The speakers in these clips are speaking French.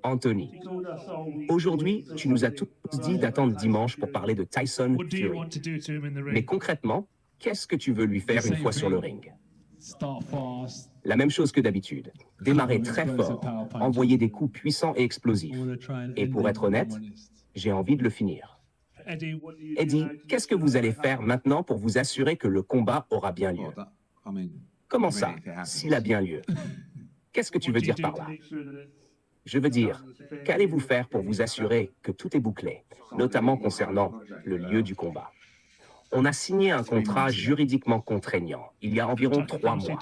Anthony, aujourd'hui, tu nous as tous dit d'attendre dimanche pour parler de Tyson What do you Fury. want to do to him in the Mais ring? concrètement, qu'est-ce que tu veux lui faire une fois sur le ring? Start fast. La même chose que d'habitude. Démarrer très fort, envoyer des coups puissants et explosifs. Et pour être honnête, j'ai envie de le finir. Eddie, qu'est-ce que vous allez faire maintenant pour vous assurer que le combat aura bien lieu? Comment ça, s'il a bien lieu? Qu'est-ce que tu veux dire par là? Je veux dire, qu'allez-vous faire pour vous assurer que tout est bouclé, notamment concernant le lieu du combat? On a signé un contrat juridiquement contraignant il y a environ 3 mois.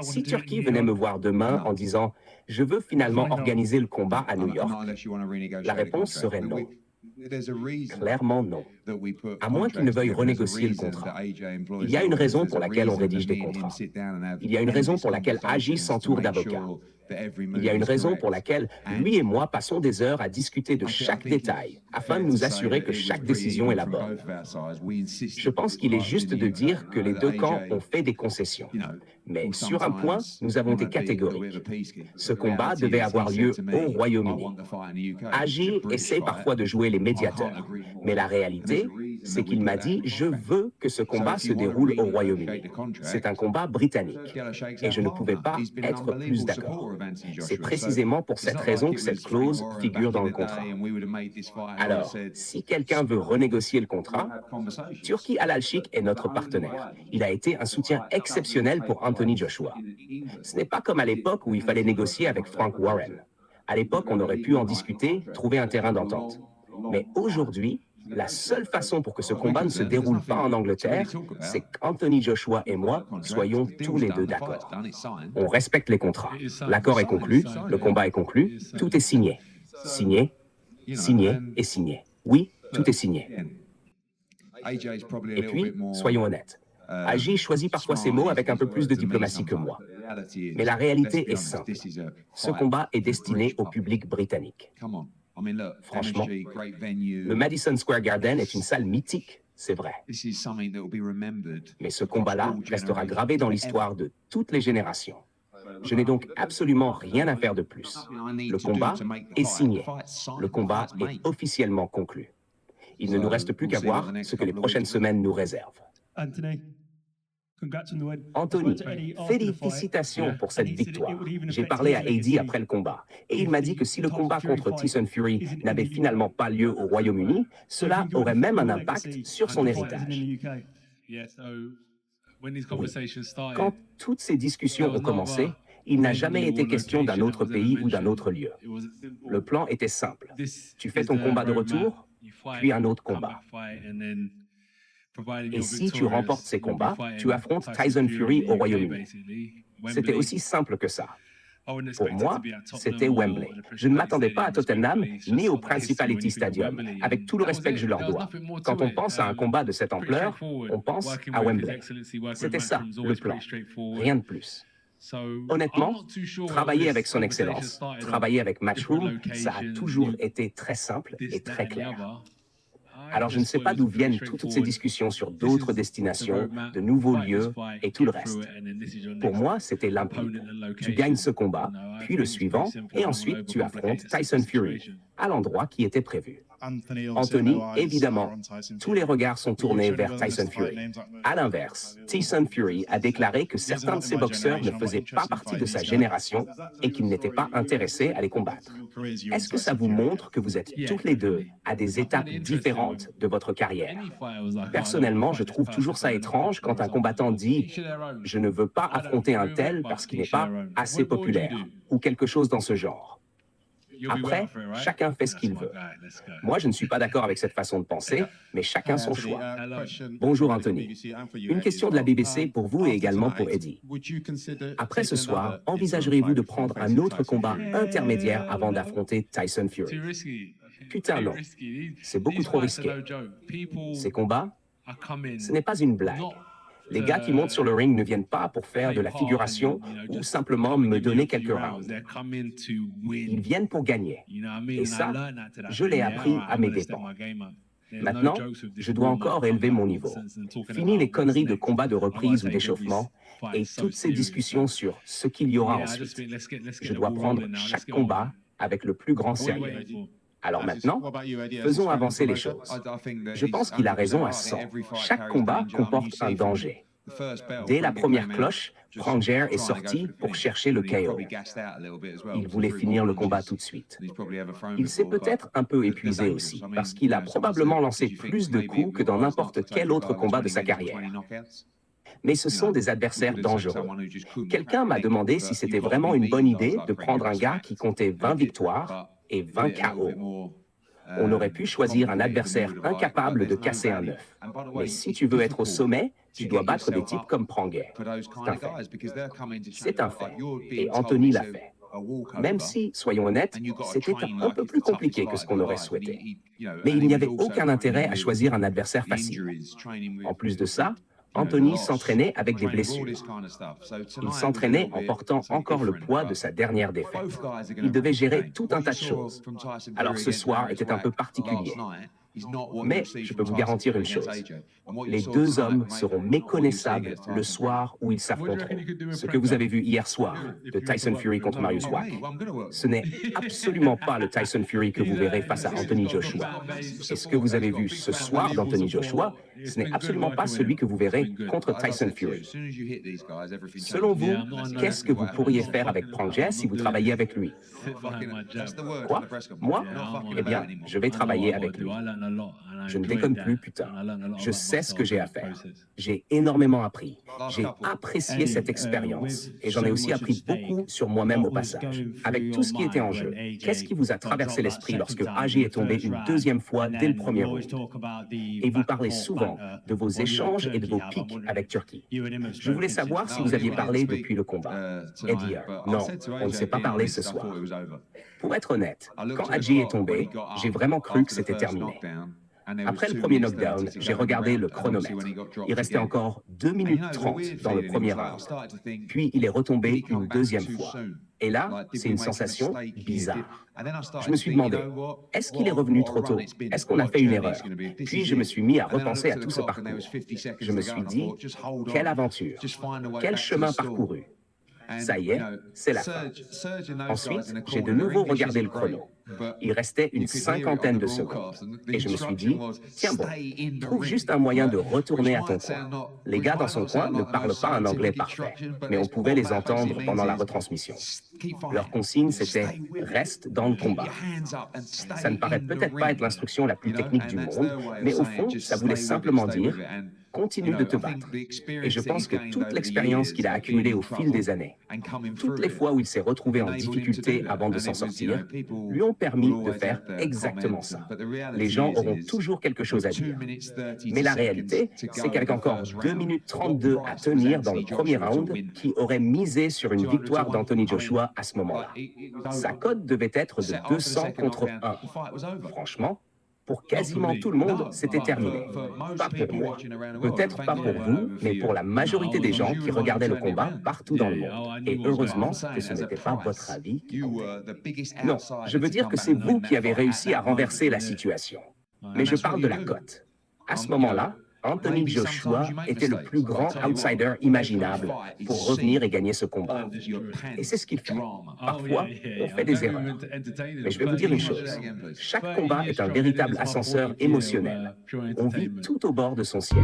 Si Turquie venait me voir demain en disant « Je veux finalement organiser le combat à New York », la réponse serait non. Clairement non. À moins qu'ils ne veuillent renégocier le contrat. Il y a une raison pour laquelle on rédige des contrats. Il y a une raison pour laquelle AJ s'entoure d'avocats. Il y a une raison pour laquelle lui et moi passons des heures à discuter de chaque détail afin de nous assurer que chaque décision est la bonne. Je pense qu'il est juste de dire que les deux camps ont fait des concessions. Mais sur un point, nous avons été catégoriques. Ce combat devait avoir lieu au Royaume-Uni. AJ essaie parfois de jouer les médiateurs, mais la réalité, c'est qu'il m'a dit « Je veux que ce combat se déroule au Royaume-Uni. C'est un combat britannique. » Et je ne pouvais pas être plus d'accord. C'est précisément pour cette raison que cette clause figure dans le contrat. Alors, si quelqu'un veut renégocier le contrat, Turki Al-Alchik est notre partenaire. Il a été un soutien exceptionnel pour Anthony Joshua. Ce n'est pas comme à l'époque où il fallait négocier avec Frank Warren. À l'époque, on aurait pu en discuter, trouver un terrain d'entente. Mais aujourd'hui, la seule façon pour que ce combat ne se déroule pas en Angleterre, c'est qu'Anthony Joshua et moi soyons tous les deux d'accord. On respecte les contrats. L'accord est conclu, le combat est conclu, tout est signé. Signé, signé et signé. Oui, tout est signé. Et puis, soyons honnêtes. AJ choisit parfois ses mots avec un peu plus de diplomatie que moi. Mais la réalité est simple. Ce combat est destiné au public britannique. Franchement, le Madison Square Garden est une salle mythique, c'est vrai. Mais ce combat-là restera gravé dans l'histoire de toutes les générations. Je n'ai donc absolument rien à faire de plus. Le combat est signé. Le combat est officiellement conclu. Il ne nous reste plus qu'à voir ce que les prochaines semaines nous réservent. Anthony, félicitations pour cette victoire. J'ai parlé à Eddie après le combat, et il m'a dit que si le combat contre Tyson Fury n'avait finalement pas lieu au Royaume-Uni, cela aurait même un impact sur son héritage. Oui. Quand toutes ces discussions ont commencé, il n'a jamais été question d'un autre pays ou d'un autre lieu. Le plan était simple. Tu fais ton combat de retour, puis un autre combat. Et si tu remportes ces combats, tu affrontes Tyson Fury au Royaume-Uni. C'était aussi simple que ça. Pour moi, c'était Wembley. Je ne m'attendais pas à Tottenham ni au Principality Stadium, avec tout le respect que je leur dois. Quand on pense à un combat de cette ampleur, on pense à Wembley. C'était ça, le plan. Rien de plus. Honnêtement, travailler avec son excellence, travailler avec Matchroom, ça a toujours été très simple et très clair. Alors je ne sais pas d'où viennent toutes ces discussions sur d'autres destinations, de nouveaux lieux et tout le reste. Pour moi, c'était limpide. Tu gagnes ce combat, puis le suivant, et ensuite tu affrontes Tyson Fury, à l'endroit qui était prévu. Anthony, évidemment, tous les regards sont tournés vers Tyson Fury. À l'inverse, Tyson Fury a déclaré que certains de ses boxeurs ne faisaient pas partie de sa génération et qu'ils n'étaient pas intéressés à les combattre. Est-ce que ça vous montre que vous êtes tous les deux à des étapes différentes de votre carrière? Personnellement, je trouve toujours ça étrange quand un combattant dit « Je ne veux pas affronter un tel parce qu'il n'est pas assez populaire » ou quelque chose dans ce genre. Après, chacun fait ce qu'il veut. Moi, je ne suis pas d'accord avec cette façon de penser, mais chacun son choix. Bonjour Anthony. Une question de la BBC pour vous et également pour Eddie. Après ce soir, envisageriez-vous de prendre un autre combat intermédiaire avant d'affronter Tyson Fury? Putain non, c'est beaucoup trop risqué. Ces combats, ce n'est pas une blague. Les gars qui montent sur le ring ne viennent pas pour faire de la figuration ou simplement me donner quelques rounds. Ils viennent pour gagner. Et ça, je l'ai appris à mes dépens. Maintenant, je dois encore élever mon niveau. Fini les conneries de combat de reprise ou d'échauffement et toutes ces discussions sur ce qu'il y aura ensuite. Je dois prendre chaque combat avec le plus grand sérieux. Alors maintenant, faisons avancer les choses. Je pense qu'il a raison à 100. Chaque combat comporte un danger. Dès la première cloche, Pranger est sorti pour chercher le KO. Il voulait finir le combat tout de suite. Il s'est peut-être un peu épuisé aussi, parce qu'il a probablement lancé plus de coups que dans n'importe quel autre combat de sa carrière. Mais ce sont des adversaires dangereux. Quelqu'un m'a demandé si c'était vraiment une bonne idée de prendre un gars qui comptait 20 victoires et 20 KO. On aurait pu choisir un adversaire incapable de casser un œuf. Mais si tu veux être au sommet, tu dois battre des types comme Pranger. C'est un fait. C'est un fait. Et Anthony l'a fait. Même si, soyons honnêtes, c'était un peu plus compliqué que ce qu'on aurait souhaité. Mais il n'y avait aucun intérêt à choisir un adversaire facile. En plus de ça, Anthony s'entraînait avec des blessures. Il s'entraînait en portant encore le poids de sa dernière défaite. Il devait gérer tout un tas de choses. Alors ce soir était un peu particulier. Mais je peux vous garantir une chose, les deux hommes seront méconnaissables le soir où ils s'affronteront. Ce que vous avez vu hier soir de Tyson Fury contre Mariusz Wach, ce n'est absolument pas le Tyson Fury que vous verrez face à Anthony Joshua. Et ce que vous avez vu ce soir d'Anthony Joshua, ce n'est absolument pas celui que vous verrez contre Tyson Fury. Selon vous, qu'est-ce que vous pourriez faire avec Pranger si vous travailliez avec lui? Quoi? Moi? Eh bien, je vais travailler avec lui. Je ne déconne plus, putain. Je sais ce que j'ai à faire. J'ai énormément appris. J'ai apprécié cette expérience. Et j'en ai aussi appris beaucoup sur moi-même au passage. Avec tout ce qui était en jeu, qu'est-ce qui vous a traversé l'esprit lorsque AJ est tombé une deuxième fois dès le premier round? Et vous parlez souvent de vos échanges et de vos pics avec Turki. Je voulais savoir si vous aviez parlé depuis le combat. Eddie, non, on ne s'est pas parlé ce soir. Pour être honnête, quand AJ est tombé, j'ai vraiment cru que c'était terminé. Après le premier knockdown, j'ai regardé le chronomètre. Il restait encore 2 minutes 30 dans le premier round. Puis il est retombé une deuxième fois. Et là, c'est une sensation bizarre. Je me suis demandé, est-ce qu'il est revenu trop tôt? Est-ce qu'on a fait une erreur? Puis je me suis mis à repenser à tout ce parcours. Je me suis dit, quelle aventure, quel chemin parcouru. Ça y est, c'est la fin. Ensuite, j'ai de nouveau regardé le chrono. Il restait une cinquantaine de secondes. Et je me suis dit, tiens bon, trouve juste un moyen de retourner à ton coin. Les gars dans son coin ne parlent pas un anglais parfait, mais on pouvait les entendre pendant la retransmission. Leur consigne, c'était « reste dans le combat ». Ça ne paraît peut-être pas être l'instruction la plus technique du monde, mais au fond, ça voulait simplement dire « continue de te battre ». Et je pense que toute l'expérience qu'il a accumulée au fil des années, toutes les fois où il s'est retrouvé en difficulté avant de s'en sortir, lui ont permis de faire exactement ça. Les gens auront toujours quelque chose à dire. Mais la réalité, c'est qu'avec encore 2 minutes 32 à tenir dans le premier round, qui aurait misé sur une victoire d'Anthony Joshua à ce moment-là. Sa cote devait être de 200 contre 1. Franchement, pour quasiment tout le monde, c'était terminé. Pas pour moi. Peut-être pas pour vous, mais pour la majorité des gens qui regardaient le combat partout dans le monde. Et heureusement que ce n'était pas votre avis qui comptait. Non, je veux dire que c'est vous qui avez réussi à renverser la situation. Mais je parle de la cote. À ce moment-là, Anthony Joshua était le plus grand outsider imaginable pour revenir et gagner ce combat. Et c'est ce qu'il fait. Parfois, on fait des erreurs. Mais je vais vous dire une chose. Chaque combat est un véritable ascenseur émotionnel. On vit tout au bord de son siège.